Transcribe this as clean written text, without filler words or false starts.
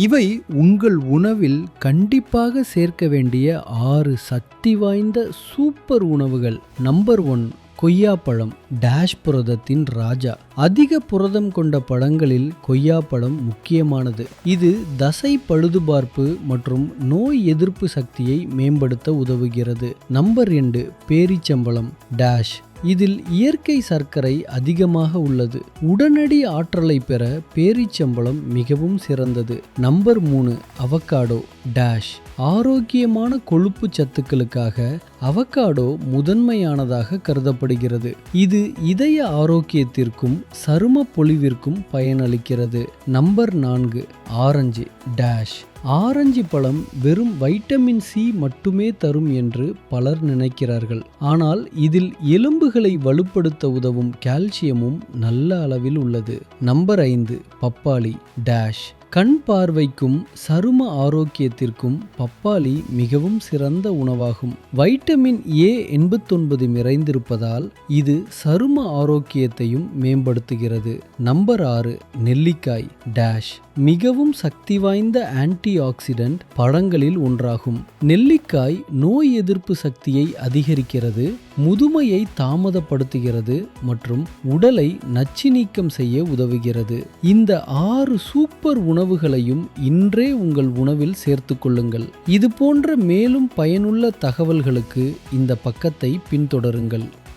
இவை உங்கள் உணவில் கண்டிப்பாக சேர்க்க வேண்டிய 6 சக்தி வாய்ந்த சூப்பர் உணவுகள். நம்பர் 1, கொய்யாப்பழம். டேஷ் புரதத்தின் ராஜா. அதிக புரதம் கொண்ட பழங்களில் கொய்யாப்பழம் முக்கியமானது. இது தசை பழுதுபார்ப்பு மற்றும் நோய் எதிர்ப்பு சக்தியை மேம்படுத்த உதவுகிறது. நம்பர் 2, பேரிச்சம்பழம். டேஷ். இதில் இயற்கை சர்க்கரை அதிகமாக உள்ளது. உடனடி ஆற்றலை பெற பேரிச்சம்பழம் மிகவும் சிறந்தது. Number 3, avocado. டேஷ். ஆரோக்கியமான கொழுப்பு சத்துக்களுக்காக அவகாடோ முதன்மையானதாக கருதப்படுகிறது. இது இதய ஆரோக்கியத்திற்கும் சரும பொலிவிற்கும் பயனளிக்கிறது. Number 4, orange. டேஷ். ஆரஞ்சு பழம் வெறும் வைட்டமின் சி மட்டுமே தரும் என்று பலர் நினைக்கிறார்கள். ஆனால் இதில் எலும்புகளை வலுப்படுத்த உதவும் கால்சியமும் நல்ல அளவில் உள்ளது. நம்பர் 5, பப்பாளி. டேஷ். கண் பார்வைக்கும் சரும ஆரோக்கியத்திற்கும் பப்பாளி மிகவும் சிறந்த உணவாகும். வைட்டமின் A89 நிறைந்திருப்பதால் இது சரும ஆரோக்கியத்தையும் மேம்படுத்துகிறது. நம்பர் 6, நெல்லிக்காய். டேஷ். மிகவும் சக்தி வாய்ந்த ஆன்டி ஆக்சிடென்ட் பழங்களில் ஒன்றாகும். நெல்லிக்காய் நோய் எதிர்ப்பு சக்தியை அதிகரிக்கிறது, முதுமையை தாமதப்படுத்துகிறது மற்றும் உடலை நச்சு நீக்கம் செய்ய உதவுகிறது. இந்த 6 சூப்பர் உணவுகளையும் இன்றே உங்கள் உணவில் சேர்த்து கொள்ளுங்கள். இது போன்ற மேலும் பயனுள்ள தகவல்களுக்கு இந்த பக்கத்தை பின்தொடருங்கள்.